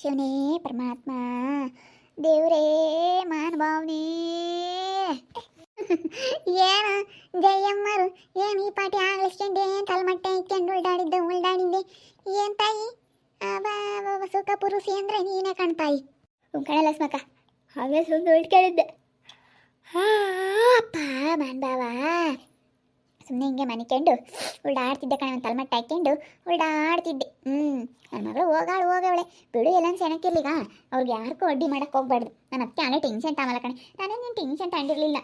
ಶಿವನೇ ಪರಮಾತ್ಮ ದೇವರೇ ಮಾನಭಾವನೇ ಏನು ಜಯಮ್ಮರು ಏನು ಈ ಪಾಟಿ ಆಗ್ಲಿಸ್ಕೊಂಡೆ ತಲೆಮಟ್ಟೆ ಇಟ್ಕೊಂಡು ಉಳ್ದಾಡಿದ್ದೆ ಏನು ತಾಯಿ ಸುಖ ಪುರುಷಿ ಅಂದರೆ ನೀನೇ ಕಣ್ತಾಯಿ ಕಣಲ್ಲ ಸ್ಮಕ ಹಾಗೆ ಸುಮ್ಮನೆ ಉಳ್ಕೊಂಡಿದ್ದೆ ಅಪ್ಪ ಮಾನ್ಬಾವ ಸುಮ್ಮನೆ ಹಿಂಗೆ ಮನಿಕೊಂಡು ಉಳ್ಳಾಡ್ತಿದ್ದೆ ಕಣ ಒಂದು ತಲೆಮಟ್ಟ ಹಾಕ್ಕೊಂಡು ಉಳ್ಳಾಡ್ತಿದ್ದೆ ನನ್ನ ಮಗಳು ಹೋಗವಳೆ ಬಿಡು ಎಲ್ಲ ಸೆಣಕ್ಕಿರ್ಲಿಗ ಅವ್ರಿಗೆ ಯಾರಿಗೂ ಅಡ್ಡಿ ಮಾಡಕ್ಕೆ ಹೋಗ್ಬಾರ್ದು ನನ್ನ ಅದಕ್ಕೆ ಅಲ್ಲೇ ಟೆನ್ಷನ್ ತಾಮಲ್ಲ ಕಣೆ ನಾನೇನು ಟೆನ್ಷನ್ ತಗೊಂಡಿರಲಿಲ್ಲ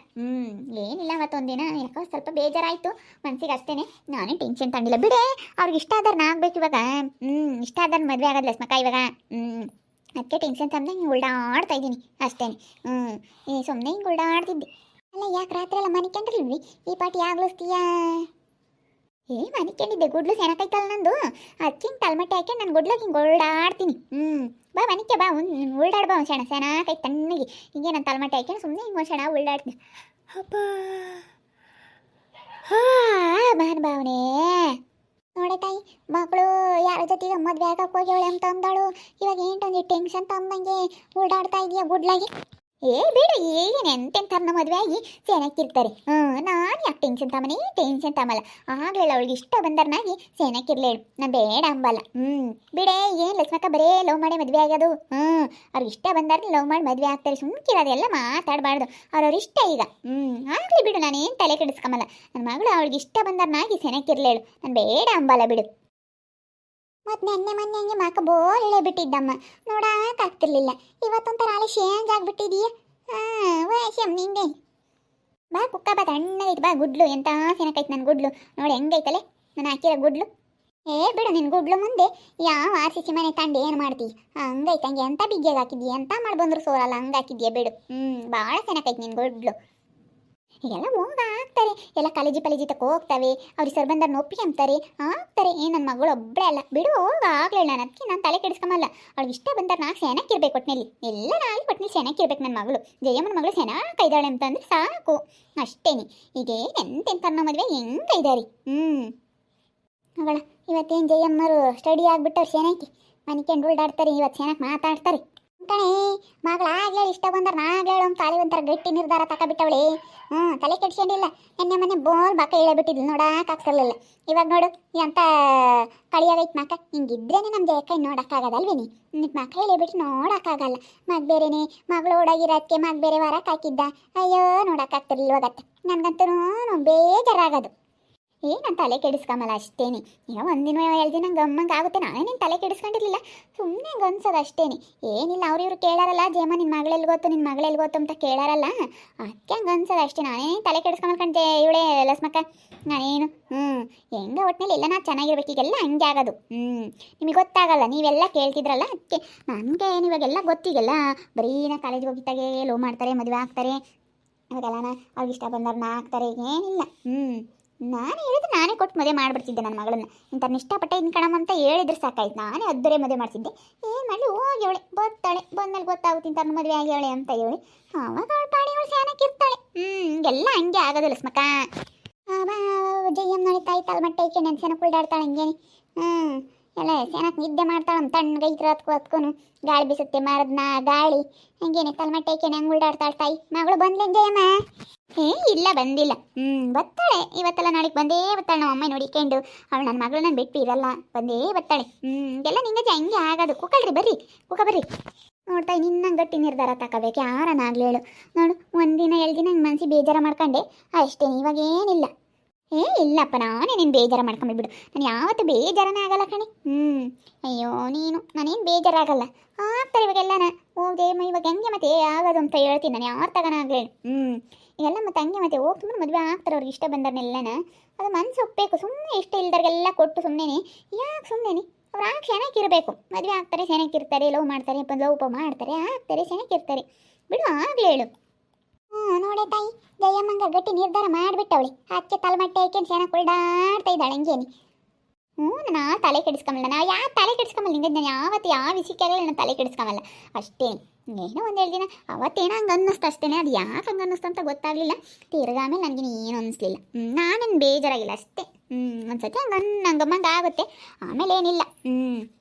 ಏನಿಲ್ಲ ಮತ್ತೊಂದಿನ ಯಾಕೋ ಸ್ವಲ್ಪ ಬೇಜಾರಾಯಿತು ಮನ್ಸಿಗೆ ಅಷ್ಟೇ ನಾನೇ ಟೆನ್ಷನ್ ತಗೊಂಡಿಲ್ಲ ಬಿಡೇ ಅವ್ರಿಗೆ ಇಷ್ಟ ಆದ್ರೆ ನಾ ಆಗ್ಬೇಕು ಇವಾಗ ಇಷ್ಟ ಆದ್ರೆ ಮದುವೆ ಆಗೋದಿಲ್ಲ ಸ್ಮಕ ಇವಾಗ ಅದಕ್ಕೆ ಟೆನ್ಷನ್ ತಂದೆ ಹಿಂಗೆ ಉಳ್ಳಾಡ್ತಾ ಇದ್ದೀನಿ ಅಷ್ಟೇ ಸುಮ್ಮನೆ ಹಿಂಗೆ ಉಳ್ಳಾಡ್ತಿದ್ದೆ ಅಲ್ಲ ಯಾಕೆ ರಾತ್ರಿ ಎಲ್ಲ ಮನಿಕೊಂಡಿರ್ಲಿಲ್ವಿ ಈ ಪಾಟಿ ಆಗ್ಲಿಸ್ತೀಯಾ ಮನಿಕೊಂಡಿದ್ದೆ ಗುಡ್ಲು ಸೆನಕೈತಲ್ಲ ನಂದು ಅದಕ್ಕೆ ಹಿಂಗೆ ತಲೆಮಟ್ಟೆ ಹಾಕಿ ನಾನು ಗುಡ್ಲಾಗ ಹಿಂಗೆ ಉಳ್ಳಾಡ್ತೀನಿ ಬಾ ಮನಿಕೆ ಬಾ ಉಳ್ಳಾಡ್ ಬಾ ಒಂದು ಕ್ಷಣ ಸೆನಕೈ ತಣ್ಣಗೆ ಹಿಂಗೆ ನಾನು ತಲೆಮಟ್ಟೆ ಹಾಕಿ ಸುಮ್ಮನೆ ಹಿಂಗೆ ಒಂದು ಕ್ಷಣ ಉಳ್ಳಾಡ್ತೀನಿ ಅಪ್ಪ ಭಾವನೆ ನೋಡೆ ತಾಯಿ ಮಕ್ಕಳು ಯಾರ ಜೊತೆಗೆ ಮದುವೆ ಆಗಕ್ಕೆ ಹೋಗ್ಯವಳೆ ಅಂತ ಅಂದಳು ಇವಾಗ ఏంటಂದ್ರೆ ಟೆನ್ಷನ್ ತಂದಂಗೆ ಓಡಾಡ್ತಾ ಇದೆಯಾ ಗುಡ್ಲಾಗಿ ಬೇಡ ಏನು ಎಂತೆಂಥವ್ರನ್ನ ಮದುವೆ ಆಗಿ ಸೇನಕ್ಕಿರ್ತಾರೆ ನಾನು ಯಾಕೆ ಟೆನ್ಷನ್ ತಮ್ಮಲ್ಲ ಆಗ್ಲಿಲ್ಲ ಅವಳಿಗೆ ಇಷ್ಟ ಬಂದರ್ನಾಗಿ ಸೇನಕ್ಕಿರ್ಲೇಳು ನಾನು ಬೇಡ ಅಂಬಲ್ಲ ಬಿಡೇ ಏನು ಲಕ್ಷ್ಮಕ್ಕ ಬರೇ ಲವ್ ಮಾಡಿ ಮದುವೆ ಆಗೋದು ಅವ್ರಿಗೆ ಇಷ್ಟ ಬಂದಾರ ಲವ್ ಮಾಡಿ ಮದುವೆ ಆಗ್ತಾರೆ ಸುಮ್ಕಿರೋದೆಲ್ಲ ಮಾತಾಡಬಾರ್ದು ಅವ್ರವ್ರ ಇಷ್ಟ ಈಗ ಆಗಲಿ ಬಿಡು ನಾನೇನು ತಲೆ ಕೆಡಿಸ್ಕೊಂಬಲ್ಲ ನನ್ನ ಮಗಳು ಅವಳಿಗೆ ಇಷ್ಟ ಬಂದರ್ನಾಗಿ ಸೇನಕ್ಕಿರ್ಲೇಳು ನಾನು ಬೇಡ ಅಂಬಲ್ಲ ಬಿಡು ಮತ್ತು ಮೊನ್ನೆ ಹಂಗೆ ಮಾಕ ಬೋಲ್ ಇಳೆ ಬಿಟ್ಟಿದ್ದಮ್ಮ ನೋಡಕ್ಕಾಗ್ತಿರ್ಲಿಲ್ಲ ಇವತ್ತೊಂಥರ ಅಲ್ಲಿ ಚೇಂಜ್ ಆಗಿಬಿಟ್ಟಿದೀಯ ವಯಸ್ಸಮ್ ನಿಂದೆ ಬಾ ಕುಕ್ಕ ಬಾ ತಣ್ಣಗೈತೆ ಬಾ ಗುಡ್ಲು ಎಂತ ಸೆನಕೈತೆ ನನ್ನ ಗುಡ್ಲು ನೋಡಿ ಹೆಂಗೈತಲೆ ನಾನು ಹಾಕಿರೋ ಗುಡ್ಲು ಬಿಡು ನಿನ್ನ ಗುಡ್ಲು ಮುಂದೆ ಯಾವ ಆರ್ಸಿಸಿ ಮನೆ ತಂಡು ಏನು ಮಾಡ್ತೀವಿ ಹಂಗೈತೆ ಹಂಗೆ ಎಂತ ಬಿಗ್ಗೆಗೆ ಹಾಕಿದ್ಯಾ ಎಂತ ಮಾಡಿ ಬಂದ್ರು ಸೋರಲ್ಲ ಹಂಗೆ ಹಾಕಿದ್ಯಾ ಬಿಡು ಭಾಳ ಸೆನಕೈತೆ ನಿನ್ನ ಗುಡ್ಲು ಈಗೆಲ್ಲ ಹೋಗ್ತಾರೆ ಎಲ್ಲ ಕಾಲೇಜಿ ತಕ್ಕ ಹೋಗ್ತವೆ ಅವ್ರಿಗೆ ಸರ್ ಬಂದಾರ ಒಪ್ಪಿಗೆ ಅಂತಾರೆ ಆಗ್ತಾರೆ ನನ್ನ ಮಗಳು ಒಬ್ಬಳೇ ಅಲ್ಲ ಬಿಡು ಹೋಗಾಗ್ಲೇ ನಾನು ಅದಕ್ಕೆ ನಾನು ತಲೆ ಕೆಡಿಸ್ಕೊಂಬಲ್ಲ ಅವ್ಳಿಗೆ ಇಷ್ಟ ಬಂದಾರ ನಾಲ್ಕು ಸೆನಕ್ಕಿರ್ಬೇಕು ಒಟ್ಟಿನಲ್ಲಿ ಎಲ್ಲ ನಾಲ್ಕು ಒಟ್ಟಿನಲ್ಲಿ ಸೆನಕ್ಕಿರ್ಬೇಕು ನನ್ನ ಮಗಳು ಜಯಮ್ಮನ ಮಗಳು ಸೆನಕೈದಾಳೆ ಅಂತಂದ್ರೆ ಸಾಕು ಅಷ್ಟೇನಿ ಈಗ ಎಂತೆಂಥವ್ರನ್ನ ಮದುವೆ ಹೆಂಗೈದಾರಿ ಮಗಳ ಇವತ್ತೇನು ಜಯಮ್ಮರು ಸ್ಟಡಿ ಆಗ್ಬಿಟ್ಟವ್ರು ಸೆನಕಿ ಮನಿಕೊಂಡು ಉಳ್ಳಾಡ್ತಾರೆ ಇವತ್ತು ಸೆನಕ್ ಮಾತಾಡ್ತಾರೆ ಕಣೆ ಮಗಳಾಗ್ಲೇ ಇಷ್ಟ ಬಂದ್ರೆ ನಾಗ್ಲೇಳು ಅಂತ ತಾಳಿ ಒಂಥರ ಗಟ್ಟಿ ನಿರ್ಧಾರ ತಗೊಬಿಟ್ಟವಳೆ ತಲೆ ಕೆಡ್ಸ್ಕೊಂಡಿಲ್ಲ ಮೊನ್ನೆ ಬೋಲ್ ಬಾಕ ಇಳಬಿಟ್ಟಿದ್ಲು ನೋಡಕ್ಕಾಗ್ತಿರ್ಲಿಲ್ಲ ಇವಾಗ ನೋಡು ಅಂತ ಕಳಿಯಾಗೈತೆ ಮಕ್ಕ ಹಿಂಗಿದ್ರೇನೆ ನಮ್ಮ ಜಯಕ್ಕ ನೋಡೋಕ್ಕಾಗದಲ್ವೇನಿ ನಿನ್ನ ಮಕ್ಕ ಇಳಿಬಿಟ್ಟು ನೋಡೋಕ್ಕಾಗಲ್ಲ ಮಗ ಬೇರೆನೆ ಮಗಳು ಓಡಾಗಿರೋದಕ್ಕೆ ಮಗ ಬೇರೆ ವಾರಕ್ಕೆ ಹಾಕಿದ್ದ ಅಯ್ಯೋ ನೋಡೋಕ್ಕಾಗ್ತಿರ್ಲಿಲ್ವಾಗತ್ತೆ ನನಗಂತೂ ಬೇಜಾರಾಗೋದು ನಾನು ತಲೆ ಕೆಡಿಸ್ಕೊಂಬಲ್ಲ ಅಷ್ಟೇನಿ ಈಗ ಒಂದಿನ 2 ದಿನ ಗಮ್ಮಂಗೆ ಆಗುತ್ತೆ ನಾನೇನೇನು ತಲೆ ಕೆಡಿಸ್ಕೊಂಡಿರ್ಲಿಲ್ಲ ಸುಮ್ಮನೆ ಗನ್ಸೋದು ಅಷ್ಟೇನಿ ಏನಿಲ್ಲ ಇವರು ಕೇಳಾರಲ್ಲ ಜಯಮ್ಮ ನಿನ್ನ ಮಗಳೆಲ್ಲಿ ಗೊತ್ತು ಅಂತ ಕೇಳಾರಲ್ಲ ಅದಕ್ಕೆ ಹಂಗೆ ಅನ್ಸೋದು ಅಷ್ಟೇ ನಾನೇನು ತಲೆ ಕೆಡಿಸ್ಕೊಂಬಲ್ಕಂತೆ ಇವಳೇ ಲಸ್ಮಕ್ಕ ನಾನೇನು ಹೆಂಗೆ ಒಟ್ಟಿನಲ್ಲಿ ಎಲ್ಲ ನಾ ಚೆನ್ನಾಗಿರ್ಬೇಕು ಈಗೆಲ್ಲ ಹಂಗೆ ಆಗೋದು ನಿಮಗೆ ಗೊತ್ತಾಗಲ್ಲ ನೀವೆಲ್ಲ ಕೇಳ್ತಿದ್ರಲ್ಲ ಅದಕ್ಕೆ ನನಗೆ ಇವಾಗೆಲ್ಲ ಗೊತ್ತಿಗೆಲ್ಲ ಬರೀ ನಾ ಕಾಲೇಜ್ಗೆ ಹೋಗಿದ್ದಾಗೆ ಲವ್ ಮಾಡ್ತಾರೆ ಮದುವೆ ಆಗ್ತಾರೆ ಅವಾಗೆಲ್ಲ ಅವ್ರಿಗೆ ಇಷ್ಟ ಬಂದವ್ರನ್ನ ಆಗ್ತಾರೆ ಏನಿಲ್ಲ ನಾನು ಹೇಳಿದ್ರೆ ನಾನೇ ಕೊಟ್ಟು ಮದುವೆ ಮಾಡಿಬಿಡ್ತಿದ್ದೆ ನನ್ನ ಮಗಳನ್ನ ಇಂಥವ್ರನ್ನ ಇಷ್ಟಪಟ್ಟೆ ಇನ್ನು ಕಣಮ್ಮ ಅಂತ ಹೇಳಿದ್ರೆ ಸಾಕಾಯ್ತು ನಾನೇ ಅದ್ದರೇ ಮದುವೆ ಮಾಡ್ತಿದ್ದೆ ಏನು ಮಾಡಲಿ ಹೋಗಿ ಅವಳೆ ಬರ್ತಾಳೆ ಬಂದ್ಮೇಲೆ ಗೊತ್ತಾಗುತ್ತೆ ಇಂಥವ್ರನ್ನ ಮದುವೆ ಆಗ್ಯಾವಳೆ ಅಂತ ಹೇಳಿ ಅವಾಗ ಅವಳು ಪಾಡಿ ಅವಳು ಸ್ಯಾನಕ್ಕಿರ್ತಾಳೆ ಹಿಂಗೆಲ್ಲ ಹಂಗೆ ಆಗೋದಿಲ್ಲ ಸ್ಮಕ ಜಯಮ್ಮ ನಡೀತಾಯಿ ತಲೆಮಟ್ಟೆ ಐಕೆ ನೆನ್ಸೆನ ಕುಳ್ದಾಡ್ತಾಳೆ ಹಂಗೇನೆ ಎಲ್ಲ ಸೆನಕ್ ನಿದ್ದೆ ಮಾಡ್ತಾಳೆ ತಣ್ಣಗೈತ್ರ ಹತ್ಕೊನು ಗಾಳಿ ಬೀಸುತ್ತೆ ಮರದ್ನ ಗಾಳಿ ಹಂಗೇನೆ ತಲೆಮಟ್ಟೆ ಐಕೆ ಹೆಂಗೆ ಉಳ್ಳಾಡ್ತಾಳೆ ತಾಯಿ ಮಗಳು ಬಂದ್ಲೇನು ಜಯಮ್ಮ ಇಲ್ಲ ಬಂದಿಲ್ಲ ಬರ್ತಾಳೆ ಇವತ್ತೆಲ್ಲ ನಾಳೆಗೆ ಬಂದೇ ಬರ್ತಾಳೆ ನಮ್ಮ ಅಮ್ಮ ನೋಡಿಕೊಂಡು ಅವಳು ನನ್ನ ಮಗಳು ನಾನು ಬಿಟ್ಟು ಇರಲ್ಲ ಬಂದೇ ಬರ್ತಾಳೆ ಎಲ್ಲ ನಿಂಗೆ ಹಂಗೆ ಆಗೋದು ಕುಕ್ಕಳ್ರಿ ಬರ್ರಿ ನೋಡ್ತಾ ನಿನ್ನ ಗಟ್ಟಿ ನಿರ್ಧಾರ ತಗೋಬೇಕು ಯಾರನ್ನಾಗ್ಲಿ ಹೇಳು ನೋಡು ಒಂದಿನ 2 ದಿನ ಹಿಂಗೆ ಮನಸ್ಸಿಗೆ ಬೇಜಾರ ಮಾಡ್ಕೊಂಡೆ ಅಷ್ಟೇ ಇವಾಗ ಏನಿಲ್ಲ ಇಲ್ಲಪ್ಪ ನಾನೇ ನೀನು ಬೇಜಾರ ಮಾಡ್ಕೊಂಬಿಡ್ಬಿಡು ನಾನು ಯಾವತ್ತೂ ಬೇಜಾರನೇ ಆಗಲ್ಲ ಕಣೆ ಅಯ್ಯೋ ನಾನೇನು ಬೇಜಾರಾಗಲ್ಲ ಆಗ್ತಾರೆ ಇವಾಗೆಲ್ಲನ ಹೋದೆ ಇವಾಗ ಹೆಂಗೆ ಮತ್ತೆ ಆಗೋದು ಅಂತ ಹೇಳ್ತೀನಿ ನಾನು ಯಾರು ತಗೋನಾಗ್ಲಿ ಈಗೆಲ್ಲ ಮತ್ತೆ ಹಂಗೆ ಮತ್ತೆ ಹೋಗಿ ಸುಮ್ಮನೆ ಮದುವೆ ಆಗ್ತಾರೆ ಅವ್ರಿಗೆ ಇಷ್ಟ ಬಂದವ್ರನ್ನೆಲ್ಲನ ಅದು ಮನಸ್ಸು ಒಪ್ಪಬೇಕು ಸುಮ್ಮನೆ ಇಷ್ಟ ಇಲ್ದವ್ರಿಗೆಲ್ಲ ಕೊಟ್ಟು ಸುಮ್ಮನೆ ಯಾಕೆ ಸುಮ್ಮನೆ ಅವ್ರು ಆಗ ಸೆನಕ್ಕಿರಬೇಕು ಮದುವೆ ಆಗ್ತಾರೆ ಸೆನಕ್ಕಿರ್ತಾರೆ ಲವ್ ಮಾಡ್ತಾರೆ ಲವ್ ಮಾಡ್ತಾರೆ ಆಗ್ತಾರೆ ಸೆನಕ್ಕಿರ್ತಾರೆ ಬಿಡು ಆಗ್ಲಿ ಹೇಳು ನೋಡೆ ತಾಯಿ ಜಯಮ್ಮಂಗ ಗಟ್ಟಿ ನಿರ್ಧಾರ ಮಾಡಿಬಿಟ್ಟವಳಿ ಅದಕ್ಕೆ ತಲೆಮಟ್ಟೆ ಹಾಕೊಂಡು ಸೆನಕ್ ಉಳ್ಳಾಡ್ತಾ ಇದ್ದಾಳೆ ಹಂಗೇನಿ ನಾನು ತಲೆ ಕೆಡಿಸ್ಕೊಂಬಲ್ಲ ನಾವು ಯಾವ ತಲೆ ಕೆಡಿಸ್ಕೊಂಬಲ್ಲ ನಿಂಗೆ ನಾನು ಯಾವತ್ತು ಯಾವ ವಿಷಯಕ್ಕಾಗಲ್ಲ ನಾನು ತಲೆ ಕೆಡಿಸ್ಕೊಂಬಲ್ಲ ಅಷ್ಟೇ ಏನೋ 1-2 ದಿನ ಅವತ್ತೇನೋ ಹಂಗೆ ಅನ್ನಿಸ್ತು ಅಷ್ಟೇ ಅದು ಯಾಕೆ ಹಂಗೆ ಅನ್ನಿಸ್ತು ಅಂತ ಗೊತ್ತಾಗಲಿಲ್ಲ ತಿರ್ಗಾಮೇಲೆ ನನಗೆ ಏನು ಅನ್ನಿಸ್ಲಿಲ್ಲ ನಾನೇನು ಬೇಜಾರಾಗಿಲ್ಲ ಅಷ್ಟೇ ಒಂದ್ಸತಿ ಹಂಗಮ್ಮಂಗೆ ಆಗುತ್ತೆ, ಆಮೇಲೆ ಏನಿಲ್ಲ.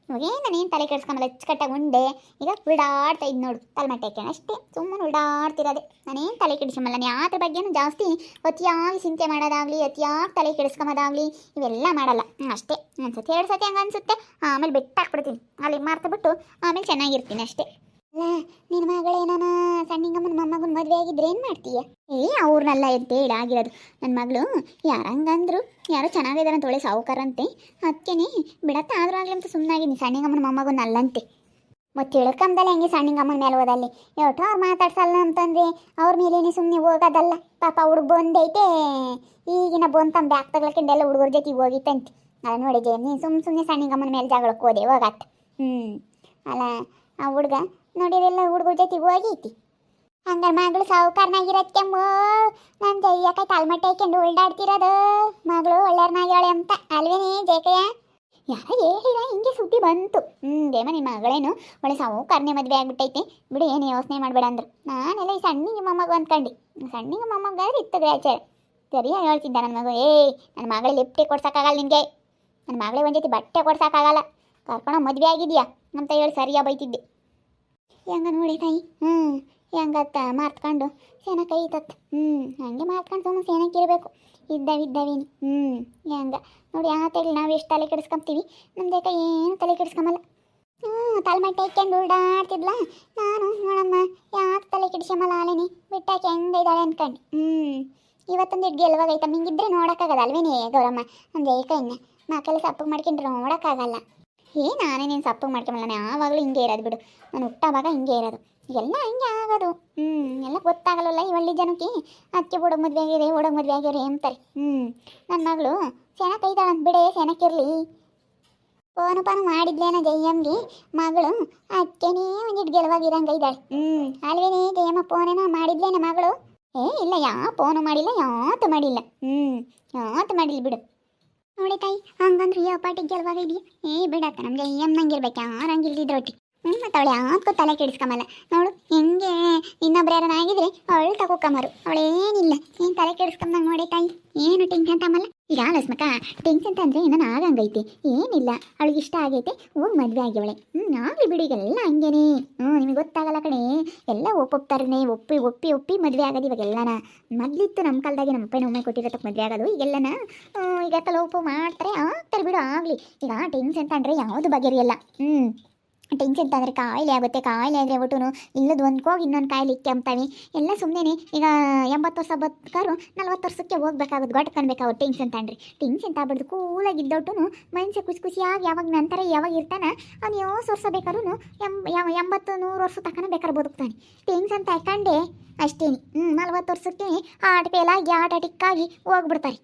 ಇವಾಗೇನು ನಾನೇನು ತಲೆ ಕೆಡ್ಸ್ಕೊಂಬಲ್ಲ, ಅಚ್ಚುಕಟ್ಟಾಗಿ ಉಂಡೆ. ಈಗ ಉಲ್ಡಾಡ್ತಾ ಇದ್ದು ನೋಡು ತಲೆಮಟ್ಟಕ್ಕೆ ಅಷ್ಟೇ, ಸುಮ್ಮನೆ ಉಲ್ಡಾಡ್ತಿರೋದೆ. ನಾನೇನು ತಲೆ ಕೆಡಿಸ್ಕೊಂಬಲ್ಲ, ನಾನು ಯಾವ್ದ್ರ ಬಗ್ಗೆನೂ ಜಾಸ್ತಿ ಅತಿಯಾಗಿ ಚಿಂತೆ ಮಾಡೋದಾಗಲಿ, ಅತಿಯಾಗಿ ತಲೆ ಕೆಡಿಸ್ಕೊಂಬೋದಾಗಲಿ ಇವೆಲ್ಲ ಮಾಡಲ್ಲ. ಅಷ್ಟೇ ಒಂದ್ಸತಿ 2 ಸತಿ ಹಂಗೆ ಅನಿಸುತ್ತೆ, ಆಮೇಲೆ ಬಿಟ್ಟಾಕ್ಬಿಡ್ತೀನಿ, ಅಲ್ಲಿ ಮಾರ್ತಬಿಟ್ಟು ಆಮೇಲೆ ಚೆನ್ನಾಗಿರ್ತೀನಿ ಅಷ್ಟೇ. ಅಲ್ಲ, ನಿನ್ನ ಮಗಳೇನಾನ ಸಣ್ಣಿಂಗಮ್ಮನ ಮೊಮ್ಮಗನ ಮದುವೆ ಆಗಿದ್ರೆ ಏನು ಮಾಡ್ತೀಯ? ಅವ್ರನ್ನೆಲ್ಲ ಎದ್ದೇಳಿ ಆಗಿರೋದು. ನನ್ನ ಮಗಳು ಯಾರಂಗಂದ್ರು, ಯಾರೋ ಚೆನ್ನಾಗಿದ್ದಾರೆ ಅಂತ ಒಳ್ಳೆ ಸಾವುಕಾರಂತೆ, ಅದಕ್ಕೇನೆ ಬಿಡತ್ತ ಆದ್ರೂ ಆಗಲಿ ಅಂತ ಸುಮ್ಮನಾಗಿದ್ದೀನಿ. ಸಣ್ಣಿಂಗಮ್ಮನ ಮೊಮ್ಮಗನ ಅಲ್ಲಂತೆ. ಮತ್ತು ತಿಳ್ಕೊಂಬದಲ್ಲ ಹೆಂಗೆ ಸಣ್ಣಿಂಗಮ್ಮನ ಮೇಲೆ ಹೋದಲ್ಲಿ ಎಷ್ಟೋ ಅವ್ರು ಮಾತಾಡ್ಸಲ್ಲ ಅಂತಂದ್ರೆ ಅವ್ರ ಮೇಲೇನೆ ಸುಮ್ಮನೆ ಹೋಗೋದಲ್ಲ. ಪಾಪ ಹುಡುಗ ಬಂದೈತೆ, ಈಗಿನ ಬಂತಂದು ಬ್ಯಾಗ್ ತಗೊಳ್ಕೊಂಡೆಲ್ಲ ಹುಡುಗರ ಜೊತೆಗೆ ಹೋಗಿತ್ತಂತೆ. ಅಲ್ಲ ನೋಡಿ ಜಯ, ನೀನು ಸುಮ್ಮನೆ ಸಣ್ಣಿಂಗಮ್ಮನ ಮೇಲೆ ಜಗಳಕ್ಕೆ ಹೋದೆ ಹೋಗತ್ತೆ. ಅಲ್ಲ ಆ ಹುಡುಗ ನೋಡಿರೆಲ್ಲ ಹುಡುಗರ ಜೊತೆಗೆ ಹೋಗೈತಿ. ಹಂಗಾರೆ ಮಗಳು ಸಾವುಕಾರನಾಗಿರೋದ್ಕೆಂಬ ನನ್ನ ಜಯ್ಯಕ ತಲೆಮಟ್ಟೆ ಹಾಕೊಂಡು ಉಲ್ಡಾಡ್ತಿರೋದು. ಮಗಳು ಒಳ್ಳೆಯರ್ನಾಗ್ಯಾಳೆ ಅಂತ ಅಲ್ವೇನೇ ಜಯಕಯ್ಯ? ಯಾರ ಹೇಳಿರ ಹಿಂಗೆ ಸುದ್ದಿ ಬಂತು. ದೇವ ನಿಮ್ಮ ಮಗಳೇನು ಒಳ್ಳೆ ಸಾವುಕಾರನೇ ಮದುವೆ ಆಗ್ಬಿಟ್ಟೈತೆ ಬಿಡು, ಏನು ಯೋಚನೆ ಮಾಡಬೇಡ ಅಂದ್ರು. ನಾನೆಲ್ಲ ಈ ಸಣ್ಣಿಗೆ ಮೊಮ್ಮಗ ಅಂದ್ಕೊಂಡು, ಸಣ್ಣಿಗೆ ಮೊಮ್ಮಗಾದ್ರೆ ಇತ್ತದ ಆಚಾರ ಸರಿಯಾಗಿ ಹೇಳ್ತಿದ್ದ ನನ್ನ ಮಗು. ನನ್ನ ಮಗಳಿಗೆ ಲಿಫ್ಟೇ ಕೊಡ್ಸೋಕ್ಕಾಗಲ್ಲ ನಿನಗೆ, ನನ್ನ ಮಗಳಿಗೆ ಒಂದು ಜೊತೆ ಬಟ್ಟೆ ಕೊಡ್ಸೋಕ್ಕಾಗಲ್ಲ, ಕರ್ಕೊಂಡು ಮದುವೆ ಆಗಿದೆಯಾ ಅಂತ ಹೇಳಿ ಸರಿಯಾಗಿ ಬೈತಿದ್ದೆ. ಹೆಂಗ ನೋಡಿ ತಾಯಿ, ಹೆಂಗತ್ತ ಮಾರ್ತ್ಕೊಂಡು ಸೇನ ಕೈ ತತ್ತು. ಹಂಗೆ ಮಾರ್ತ್ಕೊಂಡು ಸುಮ್ಮನೆ ಸೇನಕ್ಕೆ ಇರಬೇಕು, ಇದ್ದಾವಿದ್ದಾವೀನಿ. ಹೆಂಗ ನೋಡಿ ಆ ತೆಗಲಿ ನಾವು ಎಷ್ಟು ತಲೆ ಕೆಡಿಸ್ಕೊಂತೀವಿ, ನಮ್ದೇಕ ಏನು ತಲೆ ಕೆಡಿಸ್ಕೊಂಬಲ್ಲ. ತಲೆಮಟ್ಟೆ ಇಕ್ಕೊಂಡು ಉಲ್ಡಾಡ್ತಿದ್ಲ, ನಾನು ನೋಡಮ್ಮ ಯಾಕೆ ತಲೆ ಕೆಡಿಸ್ಕೊಂಬಲ್ಲ ಆಲೇನಿ ಬಿಟ್ಟಾಕಿ ಹೆಂಗೈದಾಳೆ ಅಂದ್ಕೊಂಡು. ಇವತ್ತೊಂದು ಹಿಡ್ಗಿ ಎಲ್ವಾಗೈತಮ್ಮ, ಹಿಂಗಿದ್ರೆ ನೋಡೋಕ್ಕಾಗಲ್ಲ ಅಲ್ವೇನೇ ಗೌರಮ್ಮ? ನಮ್ದು ಏಕ ಇನ್ನು ಮಕ್ಕಳು ಸಪ್ಪಗೆ ಮಾಡ್ಕೊಂಡ್ರೆ ನೋಡೋಕ್ಕಾಗಲ್ಲ. ನಾನೇ ನೀನು ಸಪ್ಪಗೆ ಮಾಡ್ಕೊಂಬಲ್ಲ, ಯಾವಾಗಲೂ ಹಿಂಗೆ ಇರೋದು ಬಿಡು. ನಾನು ಹುಟ್ಟಾವಾಗ ಹಿಂಗೆ ಇರೋದು, ಎಲ್ಲ ಹಿಂಗೆ ಆಗೋದು. ಎಲ್ಲ ಗೊತ್ತಾಗಲ್ಲ ಈ ಹಳ್ಳಿ ಜನಕ್ಕೆ. ಅದಕ್ಕೆ ಹುಡುಗ ಮದುವೆ ಆಗಿದೆ, ಹುಡುಗ ಮದುವೆ ಆಗ್ಯಾರೆ ಅಂತಾರೆ. ನನ್ನ ಮಗಳು ಸೆನಕ್ಕೆ ಐದಾಳ ಅಂತ ಬಿಡೇ, ಸೆನಕ್ಕಿರಲಿ. ಪಾನು ಮಾಡಿದ್ಲೇನ ಜಯಮ್ಗೆ ಮಗಳು, ಅದಕ್ಕೇನೇ ಒಂದಿಟ್ಟು ಗೆಲುವಾಗಿರಂಗೆ ಇದ್ದಾಳೆ. ಅಲ್ವೇನೇ ಜಯಮ್ಮ ಫೋನೇನ ಮಾಡಿದ್ಲೇನ ಮಗಳು? ಇಲ್ಲ, ಯಾವ ಫೋನು ಮಾಡಿಲ್ಲ, ಯಾವತ್ತು ಮಾಡಿಲ್ಲ. ಯಾವತ್ತು ಮಾಡಿಲ್ಲ ಬಿಡು. ನೋಡಿ ತಾಯಿ, ಹಂಗಂದ್ರೆ ಯಾವ ಪಾಟಿಗೆ ಗೆಲುವಾಗ ಇದೆಯಾ? ಬಿಡಕ್ಕ, ನಮಗೆ ಎಮ್ಮಂಗಿರ್ಬೇಕು, ಯಾರು ಹಂಗಿಲ್ದಿದ್ರೊಟ್ಟಿ. ಮತ್ತು ಅವಳು ಯಾಕೋ ತಲೆ ಕೆಡಿಸ್ಕೊಂಬಲ್ಲ ನೋಡು. ಹೆಂಗೆ ಇನ್ನೊಬ್ರು ಯಾರನ್ನ ಆಗಿದ್ರೆ ಅವಳು ತಗೋಕಂಬರು, ಅವಳೇನಿಲ್ಲ, ಏನು ತಲೆ ಕೆಡಿಸ್ಕೊಂಬಂಗೆ ನೋಡಿ ತಾಯಿ. ಏನು ಟೆನ್ಷನ್ ತಮ್ಮಲ್ಲ. ಈಗ ಲಸ್ಮಕ್ಕ ಟೆನ್ಷನ್ ತಂದರೆ ನಾನು ಆಗಂಗೈತೆ, ಏನಿಲ್ಲ, ಅವಳಿಗೆ ಇಷ್ಟ ಆಗೈತೆ, ಹೋಗಿ ಮದುವೆ ಆಗ್ಯವಳೆ. ಆಗಲಿ ಬಿಡಿ, ಈಗೆಲ್ಲ ಹಂಗೇನೆ. ನಿಮಗೆ ಗೊತ್ತಾಗಲ್ಲ ಕಣೆ, ಎಲ್ಲ ಒಪ್ಪೊಪ್ತಾರನೆ, ಒಪ್ಪಿ ಒಪ್ಪಿ ಒಪ್ಪಿ ಮದುವೆ ಆಗೋದು ಇವಾಗೆಲ್ಲನ. ಮೊದಲಿತ್ತು ನಮ್ಮ ಕಾಲದಾಗೆ ನಮ್ಮ ಅಪ್ಪನ ಒಮ್ಮೆ ಕೊಟ್ಟಿರತ್ತಕ್ಕೆ ಮದುವೆ ಆಗೋದು. ಈಗೆಲ್ಲನ ಈಗ ಲೋಪ ಮಾಡ್ತಾರೆ, ಆಗ್ತಾರೆ ಬಿಡು. ಆಗಲಿ, ಈಗ ಟೆನ್ಷನ್ ತಂದರೆ ಯಾವುದು ಬಗೆರಿಯಲ್ಲ. ಟೆನ್ಷನ್ ತಂದರೆ ಕಾಯಿಲೆ ಆಗುತ್ತೆ, ಕಾಯಿಲೆ ಆದರೆ ಒಟ್ಟು ಇಲ್ಲದ ಒಂದ್ಕೋಗಿ ಇನ್ನೊಂದು ಕಾಯಿಲೆ ಇಕ್ಕೆಂಬ್ತಾವೆ. ಎಲ್ಲ ಸುಮ್ಮನೆ ಈಗ 80 ವರ್ಷ ಬದುಕಾರು 40 ವರ್ಷಕ್ಕೆ ಹೋಗ್ಬೇಕಾಗುತ್ತೆ, ಗೊಟ್ಟು ಕಾಣಬೇಕಾಗುತ್ತೆ. Tension ತಂಡ್ರಿ, tension ತಗೊಬಾರ್ದು. ಕೂಲಾಗಿದ್ದೊಟ್ಟು ಮನುಷ್ಯ ಖುಷಿಯಾಗಿ ಯಾವಾಗ ನಂತರ ಯಾವಾಗ ಇರ್ತಾನೆ, ಅವ್ನು 50 ವರ್ಷ ಬೇಕಾದ್ರೂ 80-100 ವರ್ಷ ತನಕ ಬೇಕಾದ್ರೆ ಬದುಕ್ತಾನೆ. ಟೆನ್ಷನ್ ತಗೊಂಡೆ ಅಷ್ಟೇನೆ. 40 ವರ್ಷಕ್ಕೆ ಹಾರ್ಟ್ ಫೇಲ್ ಆಗಿ ಹಾರ್ಟ್ ಅಟ್ಯಾಕ್ ಆಗಿ ಹೋಗ್ಬಿಡ್ತಾರೆ.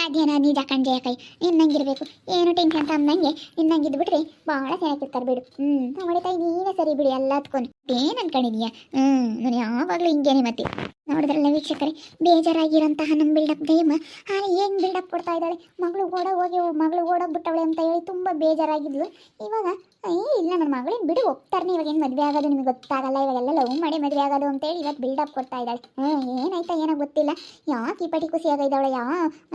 ಅದೇನ ನಿಜ ಕಣ್ಜಯ ಕೈ, ಇನ್ನಂಗಿರ್ಬೇಕು, ಏನು ಟೆನ್ಷನ್ ತಮ್ಮಂಗೆ ಇನ್ನಂಗಿದ್ಬಿಟ್ರೆ ಭಾಳ ಚೆನ್ನಾಗಿರ್ತಾರೆ ಬಿಡು. ಅವಳೆ ತಾಯಿ ನೀನೇ ಸರಿ ಬಿಡಿ ಎಲ್ಲ ಹತ್ಕೊಂಡು. ಏನು ಅನ್ಕೊಂಡಿದೀಯಾ? ನಾನು ಯಾವಾಗಲೂ ಹಿಂಗೇನೆ. ಮತ್ತೆ ನೋಡಿದ್ರಲ್ಲ ವೀಕ್ಷಕರೇ, ಬೇಜಾರಾಗಿರೋಂತಹ ನಮ್ಮ ಬಿಲ್ಡಪ್ ಗೇಮ್ ಏನು ಬಿಲ್ಡಪ್ ಕೊಡ್ತಾ ಇದ್ದಾಳೆ. ಮಗಳು ಓಡೋಗ್ಬಿಟ್ಟವಳೆ ಅಂತ ಹೇಳಿ ತುಂಬ ಬೇಜಾರಾಗಿದ್ಲು. ಇವಾಗ ಇಲ್ಲ ನನ್ನ ಮಗಳೇನು ಬಿಡು ಹೋಗ್ತಾರನೆ, ಇವಾಗ ಏನು ಮದುವೆ ಆಗೋದು ನಿಮಗೆ ಗೊತ್ತಾಗಲ್ಲ, ಇವಾಗೆಲ್ಲ ಲವ್ ಮಾಡಿ ಮದುವೆ ಆಗೋದು ಅಂತೇಳಿ ಇವತ್ತು ಬಿಲ್ಡಪ್ ಕೊಡ್ತಾ ಇದ್ದಾಳೆ. ಏನಾಯ್ತಾ ಏನೋ ಗೊತ್ತಿಲ್ಲ, ಯಾಕೆ ಈ ಪಟಿ ಖುಷಿಯಾಗಿದ್ದಾವಳೆ.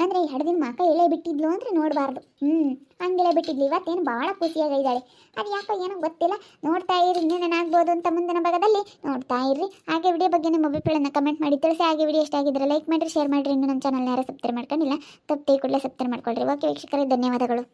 ಅಂದರೆ 2 ದಿನ ಮಕ್ಕ ಎಳೆ ಬಿಟ್ಟಿದ್ಲು ಅಂದರೆ ನೋಡಬಾರ್ದು. ಹಂಗೆಲ್ಲ ಬಿಟ್ಟಿದ್ಲು, ಇವತ್ತೇನು ಭಾಳ ಖುಷಿಯಾಗಿದ್ದಾಳೆ. ಅದು ಯಾಕೋ ಏನೋ ಗೊತ್ತಿಲ್ಲ. ನೋಡ್ತಾ ಇರಿ, ಇನ್ನೇನಾಗ್ಬೋದು ಅಂತ ಮುಂದಿನ ಭಾಗದಲ್ಲಿ ನೋಡ್ತಾ ಇರ್ರಿ. ಹಾಗೆ ವಿಡಿಯೋ ಬಗ್ಗೆ ನಿಮ್ಮ ಅಭಿಪ್ರಾಯನ ಕಮೆಂಟ್ ಮಾಡಿ ತಿಳಿಸಿ. ಹಾಗೆ ವಿಡಿಯೋ ಇಷ್ಟ ಆಗಿದ್ರೆ ಲೈಕ್ ಮಾಡಿರಿ, ಶೇರ್ ಮಾಡಿರಿ. ಇನ್ನು ನಮ್ಮ ಚಾನಲ್ನ ಯಾರು ಸಬ್ಸ್ಕ್ರೈಬ್ ಮಾಡ್ಕೊಂಡಿಲ್ಲ, ತಪ್ಪು ಕೂಡಲೇ ಸಬ್ಸ್ಕ್ರೈಬ್ ಮಾಡ್ಕೊಳ್ರಿ. ಓಕೆ ವೀಕ್ಷಕರೇ, ಧನ್ಯವಾದಗಳು.